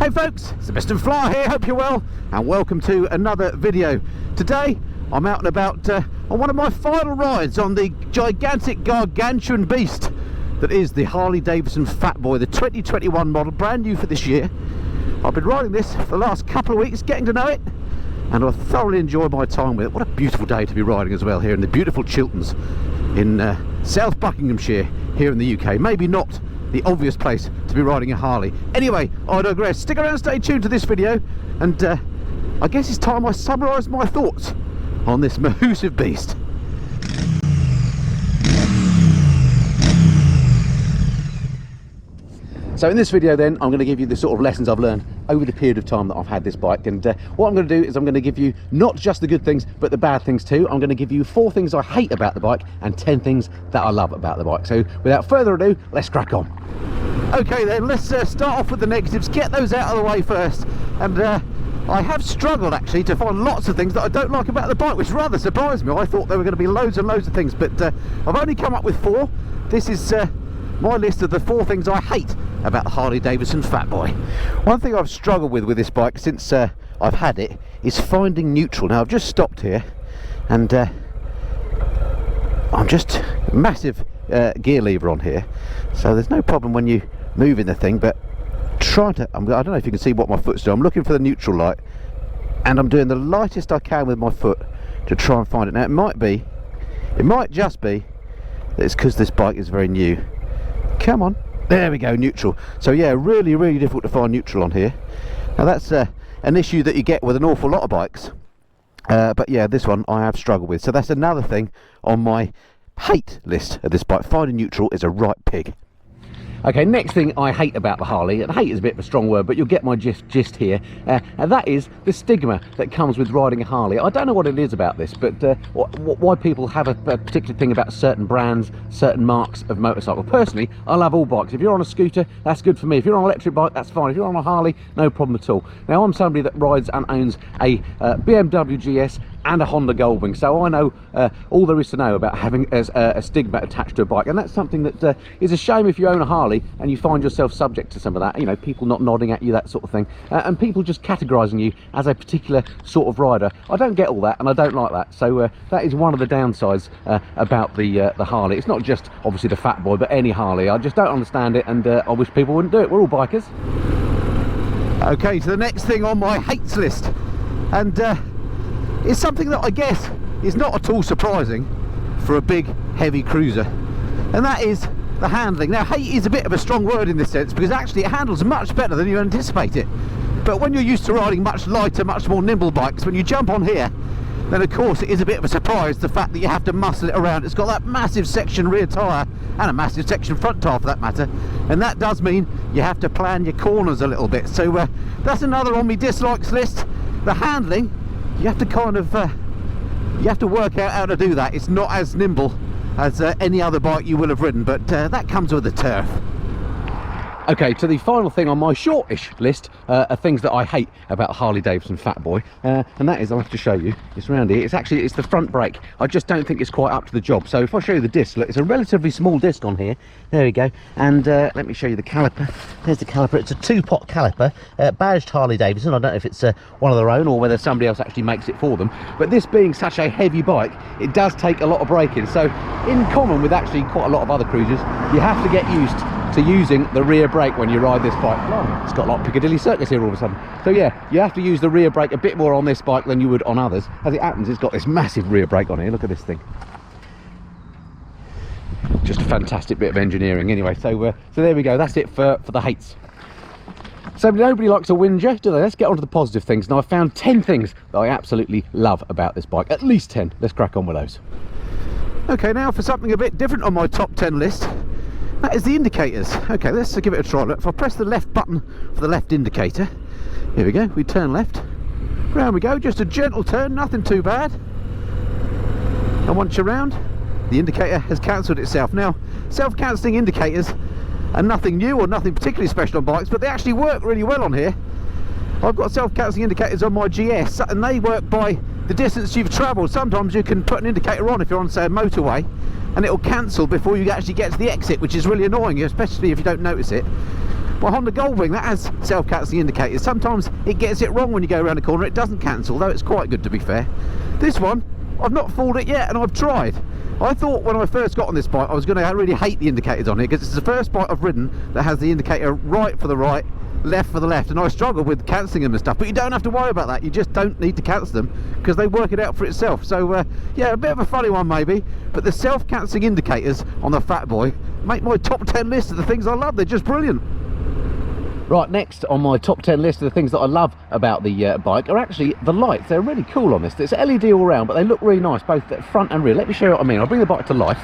Hey folks, it's the Mr. Flyer here, hope you're well, and welcome to another video. Today, I'm out and about on one of my final rides on the gigantic gargantuan beast that is the Harley Davidson Fatboy, the 2021 model, brand new for this year. I've been riding this for the last couple of weeks, getting to know it, and I thoroughly enjoy my time with it. What a beautiful day to be riding as well here in the beautiful Chilterns in South Buckinghamshire here in the UK. Maybe not the obvious place to be riding a Harley. Anyway, I digress. Stick around, stay tuned to this video, and I guess it's time I summarise my thoughts on this massive beast. So in this video then, I'm going to give you the sort of lessons I've learned over the period of time that I've had this bike, and what I'm going to do is I'm going to give you not just the good things but the bad things too. I'm going to give you 4 things I hate about the bike and 10 things that I love about the bike. So without further ado, let's crack on. Okay then, let's start off with the negatives, get those out of the way first. And I have struggled actually to find lots of things that I don't like about the bike, which rather surprised me. I thought there were going to be loads and loads of things, but I've only come up with 4. This is my list of the 4 things I hate about the Harley Davidson Fatboy. One thing I've struggled with this bike since I've had it is finding neutral. Now I've just stopped here and I'm just massive gear lever on here, so there's no problem when you move in the thing, but I don't know if you can see what my foot's doing. I'm looking for the neutral light and I'm doing the lightest I can with my foot to try and find it. Now it might just be that it's because this bike is very new. Come on, there we go, neutral. So yeah, really difficult to find neutral on here. Now that's an issue that you get with an awful lot of bikes, but yeah, this one I have struggled with. So that's another thing on my hate list of this bike. Finding neutral is a right pig. Okay, next thing I hate about the Harley, and hate is a bit of a strong word, but you'll get my gist here, and that is the stigma that comes with riding a Harley. I don't know what it is about this, but why people have a particular thing about certain brands, certain marks of motorcycle. Personally, I love all bikes. If you're on a scooter, that's good for me. If you're on an electric bike, that's fine. If you're on a Harley, no problem at all. Now, I'm somebody that rides and owns a BMW GS and a Honda Goldwing, so I know all there is to know about having a stigma attached to a bike, and that's something that is a shame if you own a Harley and you find yourself subject to some of that, you know, people not nodding at you, that sort of thing, and people just categorising you as a particular sort of rider. I don't get all that, and I don't like that, so that is one of the downsides about the Harley. It's not just obviously the Fatboy, but any Harley. I just don't understand it, and I wish people wouldn't do it. We're all bikers. Okay, so the next thing on my hates list, and it's something that I guess is not at all surprising for a big heavy cruiser, and that is the handling. Now, hate is a bit of a strong word in this sense, because actually it handles much better than you anticipate it, but when you're used to riding much lighter, much more nimble bikes, when you jump on here, then of course it is a bit of a surprise, the fact that you have to muscle it around. It's got that massive section rear tyre and a massive section front tyre for that matter, and that does mean you have to plan your corners a little bit. So that's another on my dislikes list. The handling, you have to kind of you have to work out how to do that. It's not as nimble as any other bike you will have ridden, but that comes with the turf. Okay, to the final thing on my shortish list are things that I hate about Harley Davidson Fatboy, and that is, I'll have to show you, it's around here. It's the front brake. I just don't think it's quite up to the job. So if I show you the disc, look, it's a relatively small disc on here. There we go. And let me show you the caliper. There's the caliper. It's a 2-pot caliper, badged Harley Davidson. I don't know if it's one of their own or whether somebody else actually makes it for them, but this being such a heavy bike, it does take a lot of braking. So in common with actually quite a lot of other cruisers, you have to get used to using the rear brake when you ride this bike. Oh, it's got a lot of Piccadilly Circus here all of a sudden. So yeah, you have to use the rear brake a bit more on this bike than you would on others. As it happens, it's got this massive rear brake on here. Look at this thing. Just a fantastic bit of engineering. Anyway, so there we go. That's it for the hates. So nobody likes a whinger, do they? Let's get on to the positive things. Now, I've found 10 things that I absolutely love about this bike. At least 10. Let's crack on with those. Okay, now for something a bit different on my top 10 list. That is the indicators. Okay, let's give it a try. Look, if I press the left button for the left indicator, here we go, we turn left, round we go, just a gentle turn, nothing too bad, and once you're round, the indicator has cancelled itself. Now, self-cancelling indicators are nothing new or nothing particularly special on bikes, but they actually work really well on here. I've got self-cancelling indicators on my GS, and they work by the distance you've travelled. Sometimes you can put an indicator on if you're on, say, a motorway, and it'll cancel before you actually get to the exit, which is really annoying, especially if you don't notice it. My Honda Goldwing, that has self-cancelling indicators. Sometimes it gets it wrong when you go around the corner. It doesn't cancel, though it's quite good to be fair. This one, I've not fooled it yet, and I've tried. I thought when I first got on this bike I was going to really hate the indicators on here, because it's the first bike I've ridden that has the indicator right for the right, left for the left, and I struggle with cancelling them and stuff. But you don't have to worry about that. You just don't need to cancel them because they work it out for itself. So yeah, a bit of a funny one maybe, but the self-cancelling indicators on the Fatboy make my top 10 list of the things I love. They're just brilliant. Right, next on my top 10 list of the things that I love about the bike are actually the lights. They're really cool on this. It's LED all around, but they look really nice, both at front and rear. Let me show you what I mean. I'll bring the bike to life.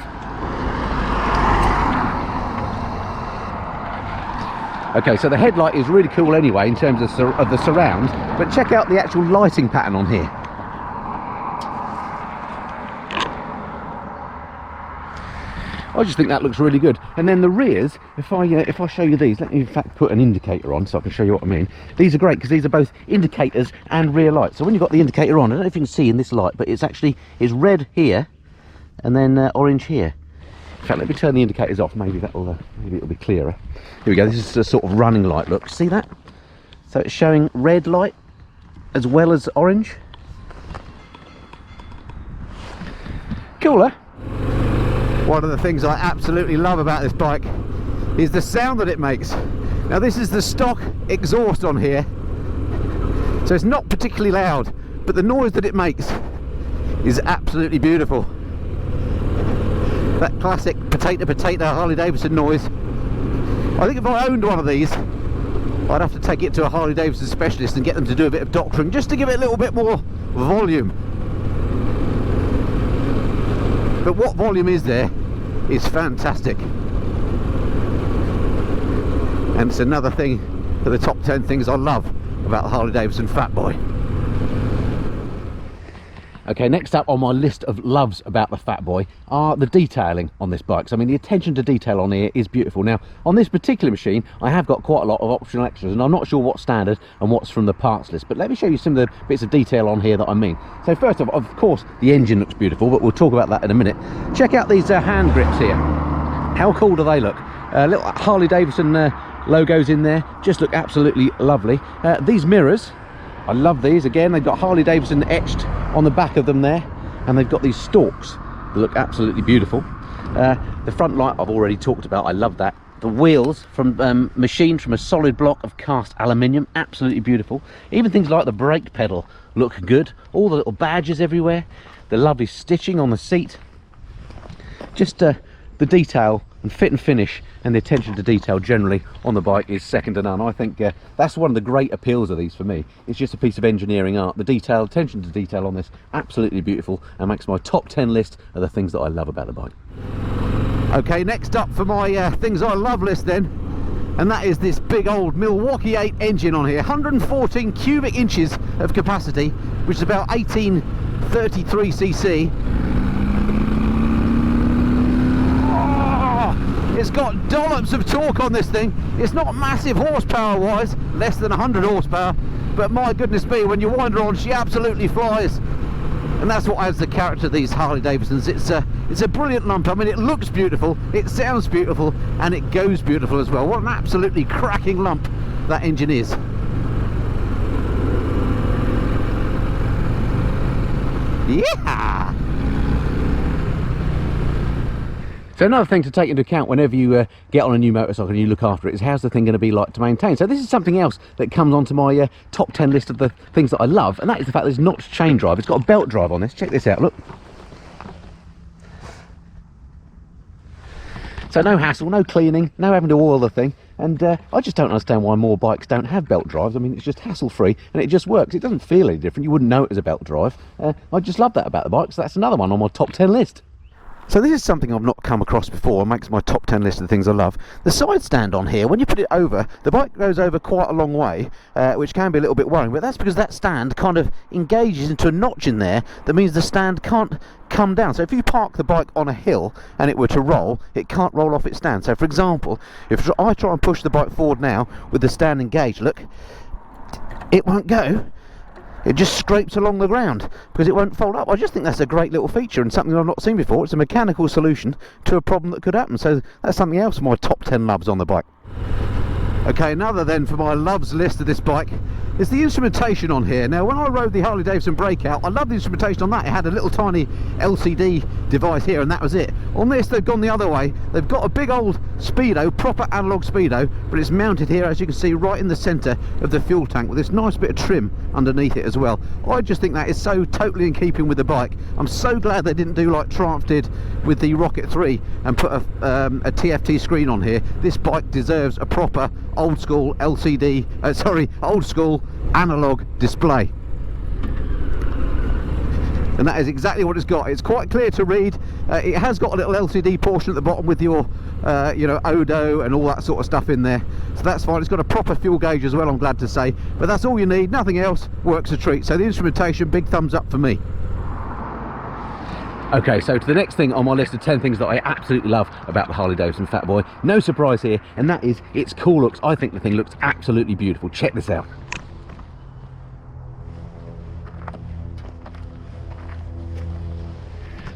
Okay, so the headlight is really cool anyway in terms of the surround, but check out the actual lighting pattern on here. I just think that looks really good. And then the rears, if I show you these, let me in fact put an indicator on so I can show you what I mean. These are great because these are both indicators and rear lights. So when you've got the indicator on, I don't know if you can see in this light, but it's red here and then orange here. In fact, let me turn the indicators off. Maybe it'll be clearer. Here we go. This is a sort of running light look. See that? So it's showing red light as well as orange. Cool, huh? One of the things I absolutely love about this bike is the sound that it makes. Now this is the stock exhaust on here, so it's not particularly loud, but the noise that it makes is absolutely beautiful. That classic potato Harley Davidson noise. I think if I owned one of these, I'd have to take it to a Harley Davidson specialist and get them to do a bit of doctoring just to give it a little bit more volume. But what volume is there is fantastic. And it's another thing for the top 10 things I love about the Harley Davidson Fatboy. Okay, next up on my list of loves about the Fatboy are the detailing on this bike. So, I mean, the attention to detail on here is beautiful. Now, on this particular machine, I have got quite a lot of optional extras, and I'm not sure what's standard and what's from the parts list, but let me show you some of the bits of detail on here that I mean. So first off, of course, the engine looks beautiful, but we'll talk about that in a minute. Check out these hand grips here. How cool do they look? Little Harley Davidson logos in there, just look absolutely lovely. These mirrors, I love these. Again, they've got Harley Davidson etched on the back of them there, and they've got these stalks that look absolutely beautiful. The front light I've already talked about, I love that. The wheels from machined from a solid block of cast aluminium, absolutely beautiful. Even things like the brake pedal look good. All the little badges everywhere, the lovely stitching on the seat, just the detail and fit and finish and the attention to detail generally on the bike is second to none. I think that's one of the great appeals of these for me. It's just a piece of engineering art. The detail, attention to detail on this, absolutely beautiful, and makes my top 10 list of the things that I love about the bike. Okay, next up for my things I love list then, and that is this big old Milwaukee 8 engine on here. 114 cubic inches of capacity, which is about 1833 cc. It's got dollops of torque on this thing. It's not massive horsepower wise, less than 100 horsepower, but my goodness me, when you wind her on, she absolutely flies. And that's what adds the character to these Harley Davidsons. It's a brilliant lump. I mean, it looks beautiful, it sounds beautiful, and it goes beautiful as well. What an absolutely cracking lump that engine is. Yeah! So another thing to take into account whenever you get on a new motorcycle and you look after it is how's the thing going to be like to maintain. So this is something else that comes onto my top 10 list of the things that I love, and that is the fact that it's not chain drive. It's got a belt drive on this. Check this out, look. So no hassle, no cleaning, no having to oil the thing. And I just don't understand why more bikes don't have belt drives. I mean, it's just hassle-free and it just works. It doesn't feel any different. You wouldn't know it as a belt drive. I just love that about the bike, so that's another one on my top 10 list. So this is something I've not come across before and makes my top 10 list of the things I love. The side stand on here, when you put it over, the bike goes over quite a long way, which can be a little bit worrying, but that's because that stand kind of engages into a notch in there that means the stand can't come down. So if you park the bike on a hill and it were to roll, it can't roll off its stand. So for example, if I try and push the bike forward now with the stand engaged, look, it won't go. It just scrapes along the ground because it won't fold up. I just think that's a great little feature and something I've not seen before. It's a mechanical solution to a problem that could happen. So that's something else of my top 10 loves on the bike. Okay, another then for my loves list of this bike is the instrumentation on here. Now, when I rode the Harley Davidson Breakout, I loved the instrumentation on that. It had a little tiny LCD device here, and that was it. On this, they've gone the other way. They've got a big old speedo, proper analog speedo, but it's mounted here, as you can see, right in the centre of the fuel tank with this nice bit of trim underneath it as well. I just think that is so totally in keeping with the bike. I'm so glad they didn't do like Triumph did with the Rocket 3 and put a TFT screen on here. This bike deserves a proper old school LCD, old school analog display, and that is exactly what it's got. It's quite clear to read. It has got a little LCD portion at the bottom with your you know, odo and all that sort of stuff in there, so that's fine. It's got a proper fuel gauge as well, I'm glad to say, but that's all you need. Nothing else works a treat. So the instrumentation, big thumbs up for me. Okay, so to the next thing on my list of 10 things that I absolutely love about the Harley Davidson Fatboy. No surprise here, and that is its cool looks. I think the thing looks absolutely beautiful. Check this out.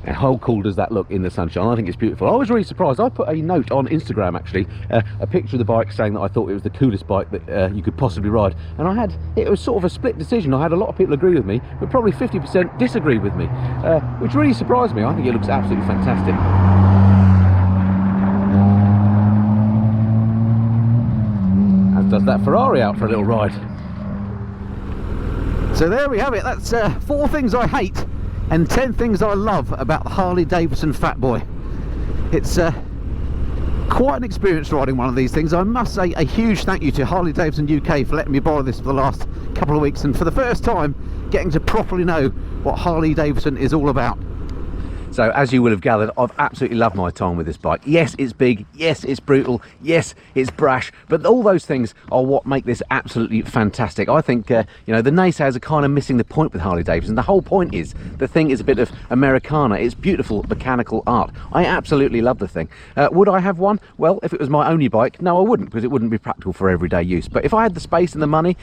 And how cool does that look in the sunshine? I think it's beautiful. I was really surprised. I put a note on Instagram, actually, a picture of the bike saying that I thought it was the coolest bike that you could possibly ride. And it was sort of a split decision. I had a lot of people agree with me, but probably 50% disagree with me, which really surprised me. I think it looks absolutely fantastic. As does that Ferrari out for a little ride. So there we have it. That's 4 things I hate and 10 things I love about the Harley Davidson Fatboy. It's quite an experience riding one of these things. I must say a huge thank you to Harley Davidson UK for letting me borrow this for the last couple of weeks, and for the first time getting to properly know what Harley Davidson is all about. So as you will have gathered, I've absolutely loved my time with this bike. Yes, it's big, yes, it's brutal, yes, it's brash, but all those things are what make this absolutely fantastic. I think, you know, the naysayers are kind of missing the point with Harley Davidson. The whole point is, the thing is a bit of Americana. It's beautiful mechanical art. I absolutely love the thing. Would I have one? Well, if it was my only bike, no, I wouldn't, because it wouldn't be practical for everyday use. But if I had the space and the money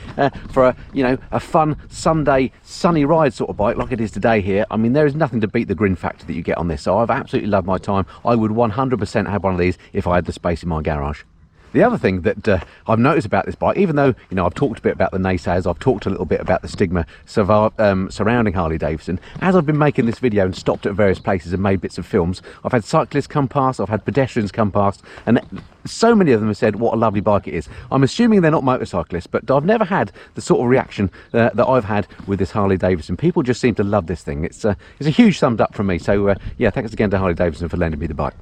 for you know, a fun Sunday sunny ride sort of bike like it is today here, I mean, there is nothing to beat the grin factor that you get on this. So I've absolutely loved my time. I would 100% have one of these if I had the space in my garage. The other thing that I've noticed about this bike, even though, you know, I've talked a bit about the naysayers, I've talked a little bit about the stigma surrounding Harley Davidson, as I've been making this video and stopped at various places and made bits of films, I've had cyclists come past, I've had pedestrians come past, and so many of them have said what a lovely bike it is. I'm assuming they're not motorcyclists, but I've never had the sort of reaction that I've had with this Harley Davidson. People just seem to love this thing. It's a huge thumbs up from me. So yeah, thanks again to Harley Davidson for lending me the bike.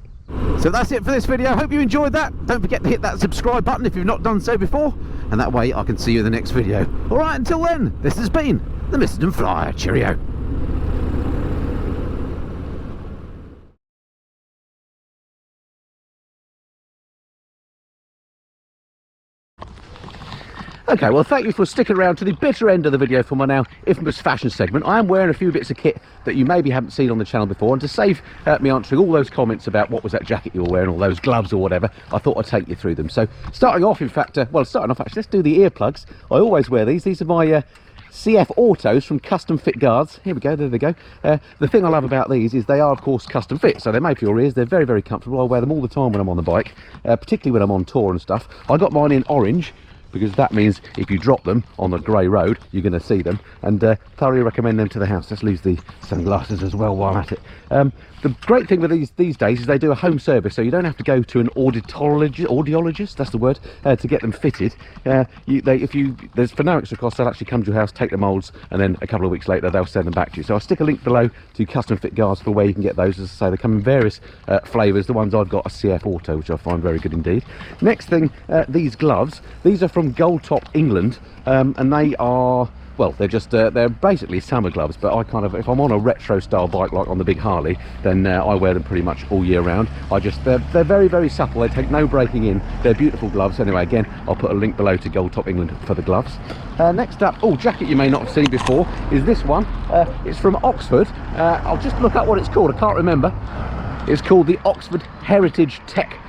So that's it for this video. I hope you enjoyed that. Don't forget to hit that subscribe button if you've not done so before, and that way I can see you in the next video. Alright, until then, this has been the Mr. Flyer. Cheerio. Okay, well, thank you for sticking around to the bitter end of the video for my now infamous fashion segment. I am wearing a few bits of kit that you maybe haven't seen on the channel before, and to save me answering all those comments about what was that jacket you were wearing, all those gloves or whatever, I thought I'd take you through them. So starting off, in fact, actually, let's do the earplugs. I always wear these. These are my CF Autos from Custom Fit Guards. Here we go, there they go. The thing I love about these is they are, of course, custom fit, so they're made for your ears. They're very, very comfortable. I wear them all the time when I'm on the bike, particularly when I'm on tour and stuff. I got mine in orange, because that means if you drop them on the grey road, you're going to see them, and thoroughly recommend them to the house. Let's lose the sunglasses as well while at it. The great thing with these days is they do a home service, so you don't have to go to an audiologist, that's the word, to get them fitted. There's for no extra cost, they'll actually come to your house, take the moulds, and then a couple of weeks later they'll send them back to you. So I'll stick a link below to Custom Fit Guards for where you can get those. As I say, they come in various flavours. The ones I've got are CF Auto, which I find very good indeed. Next thing, these gloves. These are from Goldtop, England, and they are, well, they're basically summer gloves, but I kind of, if I'm on a retro style bike like on the big Harley, then I wear them pretty much all year round. They're very, very supple. They take no breaking in. They're beautiful gloves. Anyway, again, I'll put a link below to Goldtop England for the gloves. Next up, jacket you may not have seen before is this one. It's from Oxford. I'll just look up what it's called. I can't remember. It's called the Oxford Heritage Tech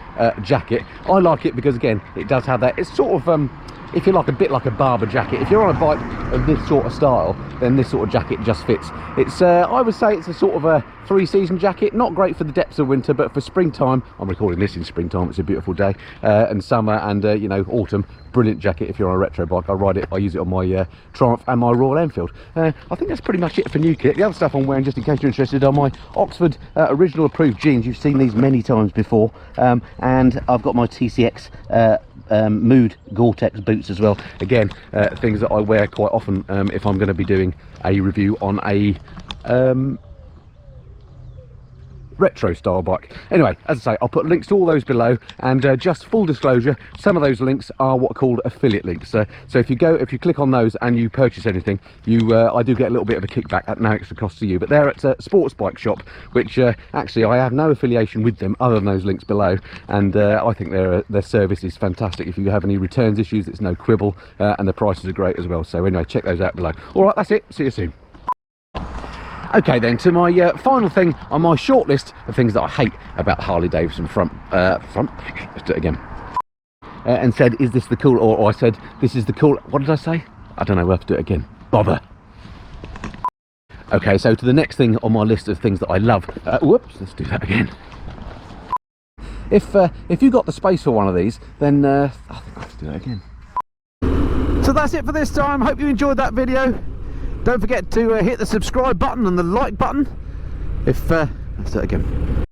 jacket. I like it because, again, it does have that. It's sort of if you like, a bit like a barber jacket. If you're on a bike of this sort of style, then this sort of jacket just fits. It's I would say it's a sort of a 3-season jacket. Not great for the depths of winter, but for springtime, I'm recording this in springtime, it's a beautiful day, and summer and you know, autumn, brilliant jacket if you're on a retro bike. I ride it, I use it on my Triumph and my Royal Enfield. I think that's pretty much it for new kit. The other stuff I'm wearing, just in case you're interested, are my Oxford original approved jeans. You've seen these many times before, and I've got my TCX Mood Gore-Tex boots as well. Again, things that I wear quite often if I'm going to be doing a review on a retro style bike. Anyway, as I say, I'll put links to all those below, and just full disclosure, some of those links are what are called affiliate links. So if you click on those and you purchase anything, I do get a little bit of a kickback at no extra cost to you. But they're at a sports bike shop, which actually I have no affiliation with them other than those links below, and I think their service is fantastic. If you have any returns issues, it's no quibble, and the prices are great as well. So anyway, check those out below. All right, that's it. See you soon. Okay then, to my final thing on my short list of things that I hate about the Harley Davidson front, let's do it again, and said, is this the cool, or I said, this is the cool, what did I say? I don't know, we'll have to do it again, bother. Okay, so to the next thing on my list of things that I love, whoops, let's do that again. If you got the space for one of these, then I think I'll have to do that again. So that's it for this time. Hope you enjoyed that video. Don't forget to hit the subscribe button and the like button. Let's do it again.